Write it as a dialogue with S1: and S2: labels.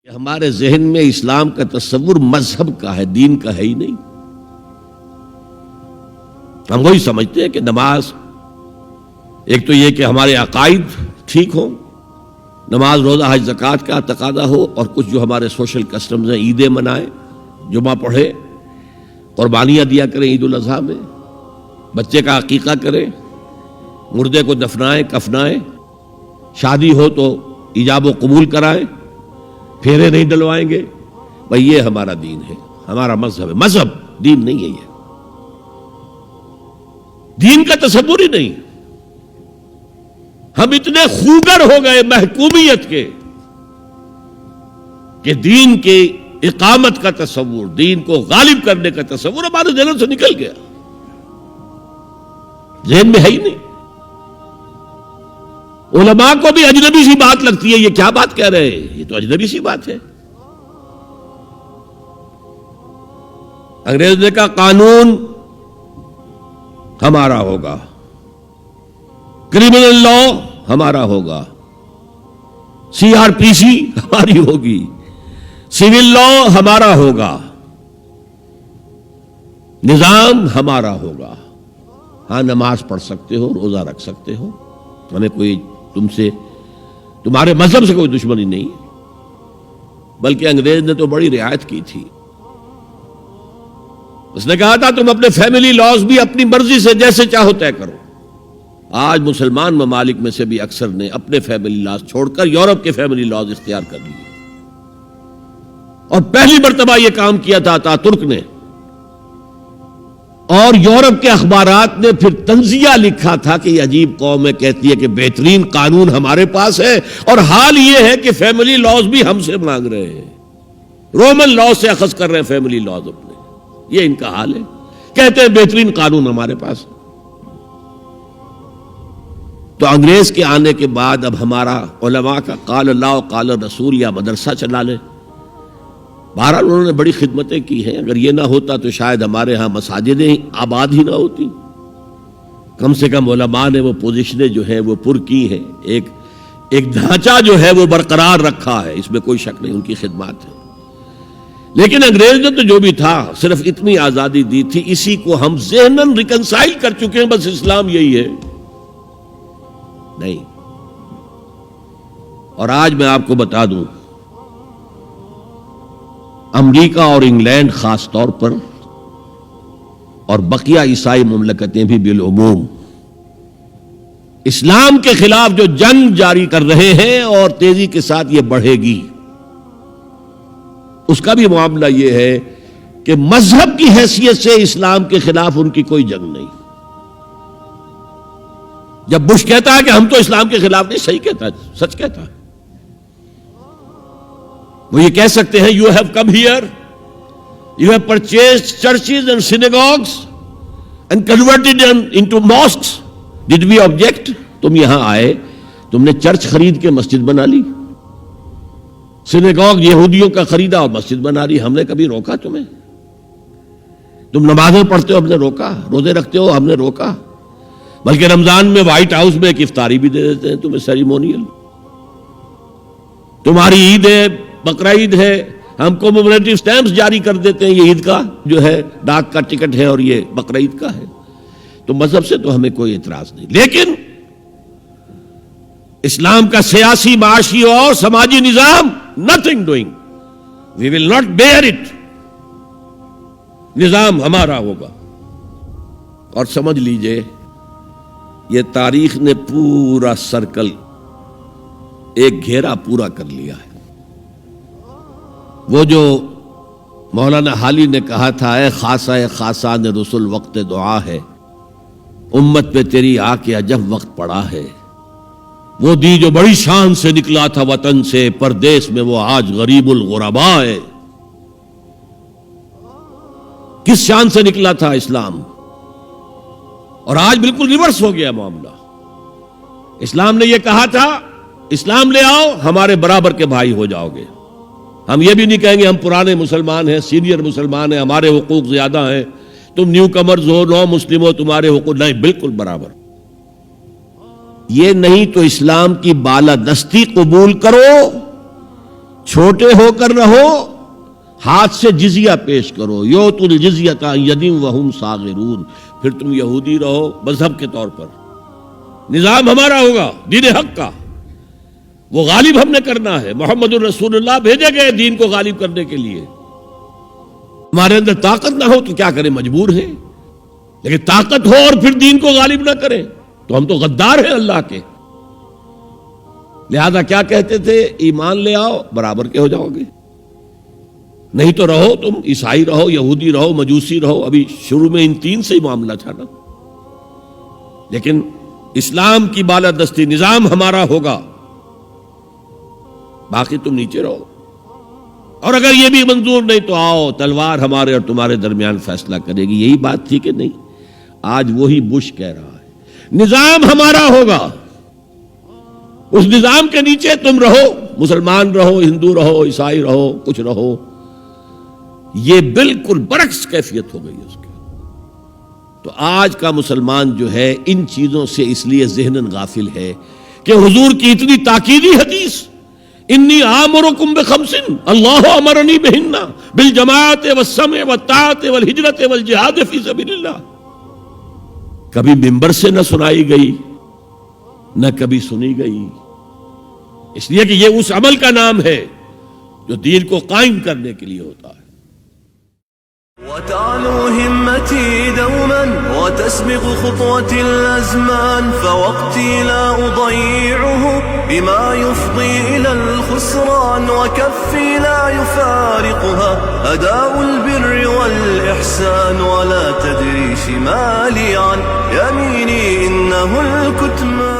S1: ہمارے ذہن میں اسلام کا تصور مذہب کا ہے، دین کا ہے ہی نہیں۔ ہم وہی سمجھتے ہیں کہ نماز ایک تو یہ کہ ہمارے عقائد ٹھیک ہوں، نماز روزہ حج زکوٰۃ کا تقاضا ہو، اور کچھ جو ہمارے سوشل کسٹمز ہیں، عیدیں منائیں، جمعہ پڑھے، قربانیاں دیا کریں عید الاضحیٰ میں، بچے کا عقیقہ کریں، مردے کو دفنائیں کفنائیں، شادی ہو تو ایجاب و قبول کرائیں، پھیرے نہیں ڈلوائیں گے۔ بھئی یہ ہمارا دین ہے، ہمارا مذہب ہے۔ مذہب دین نہیں ہے، یہ دین کا تصور ہی نہیں۔ ہم اتنے خوگر ہو گئے محکومیت کے کہ دین کی اقامت کا تصور، دین کو غالب کرنے کا تصور ہمارے ذہن سے نکل گیا، ذہن میں ہے ہی نہیں۔ علماء کو بھی اجنبی سی بات لگتی ہے، یہ کیا بات کہہ رہے ہیں، یہ تو اجنبی سی بات ہے۔ انگریز نے کہا قانون ہمارا ہوگا، کرمنل لا ہمارا ہوگا، CRPC ہماری ہوگی، سول لا ہمارا ہوگا، نظام ہمارا ہوگا۔ ہاں نماز پڑھ سکتے ہو، روزہ رکھ سکتے ہو، ہمیں کوئی تم سے، تمہارے مذہب سے کوئی دشمنی نہیں، بلکہ انگریز نے تو بڑی رعایت کی تھی۔ اس نے کہا تھا تم اپنے فیملی لاز بھی اپنی مرضی سے جیسے چاہو طے کرو۔ آج مسلمان ممالک میں سے بھی اکثر نے اپنے فیملی لاز چھوڑ کر یورپ کے فیملی لاز اختیار کر لیے، اور پہلی مرتبہ یہ کام کیا تھا ترک نے، اور یورپ کے اخبارات نے پھر تنزیہ لکھا تھا کہ یہ عجیب قوم ہے، کہتی ہے کہ بہترین قانون ہمارے پاس ہے، اور حال یہ ہے کہ فیملی لاز بھی ہم سے مانگ رہے ہیں، رومن لاز سے اخذ کر رہے ہیں فیملی لاز اپنے۔ یہ ان کا حال ہے، کہتے ہیں بہترین قانون ہمارے پاس۔ تو انگریز کے آنے کے بعد اب ہمارا علماء کا قال اللہ و قال رسول یا مدرسہ چلا لے۔ بہرحال انہوں نے بڑی خدمتیں کی ہیں، اگر یہ نہ ہوتا تو شاید ہمارے ہاں مساجدیں آباد ہی نہ ہوتی۔ کم سے کم علماء نے وہ پوزیشنیں جو ہیں وہ پر کی ہیں، ایک ڈھانچہ جو ہے وہ برقرار رکھا ہے، اس میں کوئی شک نہیں، ان کی خدمات ہے۔ لیکن انگریز نے تو جو بھی تھا صرف اتنی آزادی دی تھی، اسی کو ہم ذہناً ریکنسائل کر چکے ہیں، بس اسلام یہی ہے نہیں۔ اور آج میں آپ کو بتا دوں، امریکہ اور انگلینڈ خاص طور پر، اور بقیہ عیسائی مملکتیں بھی بالعموم، اسلام کے خلاف جو جنگ جاری کر رہے ہیں، اور تیزی کے ساتھ یہ بڑھے گی، اس کا بھی معاملہ یہ ہے کہ مذہب کی حیثیت سے اسلام کے خلاف ان کی کوئی جنگ نہیں۔ جب بش کہتا ہے کہ ہم تو اسلام کے خلاف نہیں، صحیح کہتا ہے، سچ کہتا ہے، وہ یہ کہہ سکتے ہیں you have come here, you have purchased churches and synagogues and converted into mosques, did we object? تم یہاں آئے، تم نے چرچ خرید کے مسجد بنا لی، سینیگوگ یہودیوں کا خریدا اور مسجد بنا لی، ہم نے کبھی روکا تمہیں؟ تم نمازیں پڑھتے ہو، ہم نے روکا؟ روزے رکھتے ہو، ہم نے روکا؟ بلکہ رمضان میں وائٹ ہاؤس میں ایک افطاری بھی دے دیتے ہیں تمہیں، سیریمونیل۔ تمہاری عید ہے، بقرہ عید ہے، ہم کومیموریٹو سٹیمپس جاری کر دیتے ہیں، یہ عید کا جو ہے ڈاک کا ٹکٹ ہے، اور یہ بقرہ عید کا ہے۔ تو مذہب سے تو ہمیں کوئی اعتراض نہیں، لیکن اسلام کا سیاسی، معاشی اور سماجی نظام nothing doing, we will not bear it، نظام ہمارا ہوگا۔ اور سمجھ لیجئے یہ تاریخ نے پورا سرکل، ایک گھیرا پورا کر لیا ہے۔ وہ جو مولانا حالی نے کہا تھا، اے خاصہ خاصان رسول وقت دعا ہے، امت پہ تیری آ کے عجب وقت پڑا ہے، وہ دی جو بڑی شان سے نکلا تھا وطن سے، پردیس میں وہ آج غریب الغرباء ہے۔ کس شان سے نکلا تھا اسلام، اور آج بالکل ریورس ہو گیا معاملہ۔ اسلام نے یہ کہا تھا اسلام لے آؤ، ہمارے برابر کے بھائی ہو جاؤ گے۔ ہم یہ بھی نہیں کہیں گے ہم پرانے مسلمان ہیں، سینئر مسلمان ہیں، ہمارے حقوق زیادہ ہیں، تم نیو کمرز ہو، نو مسلم ہو، تمہارے حقوق نہیں، بالکل برابر۔ یہ نہیں تو اسلام کی بالادستی قبول کرو، چھوٹے ہو کر رہو، ہاتھ سے جزیہ پیش کرو، یؤتوا الجزیۃ عن ید وہم صاغرون، پھر تم یہودی رہو مذہب کے طور پر، نظام ہمارا ہوگا دین حق کا، وہ غالب ہم نے کرنا ہے، محمد الرسول اللہ بھیجے گئے دین کو غالب کرنے کے لیے، ہمارے اندر طاقت نہ ہو تو کیا کریں، مجبور ہیں، لیکن طاقت ہو اور پھر دین کو غالب نہ کریں تو ہم تو غدار ہیں اللہ کے۔ لہذا کیا کہتے تھے، ایمان لے آؤ برابر کے ہو جاؤ گے، نہیں تو رہو تم عیسائی رہو، یہودی رہو، مجوسی رہو۔ ابھی شروع میں ان تین سے ہی معاملہ تھا نا، لیکن اسلام کی بالادستی، نظام ہمارا ہوگا، باقی تم نیچے رہو، اور اگر یہ بھی منظور نہیں تو آؤ تلوار ہمارے اور تمہارے درمیان فیصلہ کرے گی۔ یہی بات تھی کہ نہیں؟ آج وہی بش کہہ رہا ہے نظام ہمارا ہوگا، اس نظام کے نیچے تم رہو، مسلمان رہو، ہندو رہو، عیسائی رہو، کچھ رہو۔ یہ بالکل برعکس کیفیت ہو گئی اس کی۔ تو آج کا مسلمان جو ہے ان چیزوں سے اس لیے ذہناً غافل ہے کہ حضور کی اتنی تاکیدی حدیث، انی آمرکم بخمس اللہ امرنی بہن بالجماعت والسمع والطاعت والہجرت والجہاد فی سبیل اللہ، کبھی ممبر سے نہ سنائی گئی، نہ کبھی سنی گئی، اس لیے کہ یہ اس عمل کا نام ہے جو دین کو قائم کرنے کے لیے ہوتا ہے۔
S2: وتعلو همتي دوما وتسبق خطوتي الأزمان، فوقتي لا أضيعه بما يفضي إلى الخسران، وكفي لا يفارقها أداء البر والإحسان، ولا تدري شمالي عن يميني إنه الكتمان.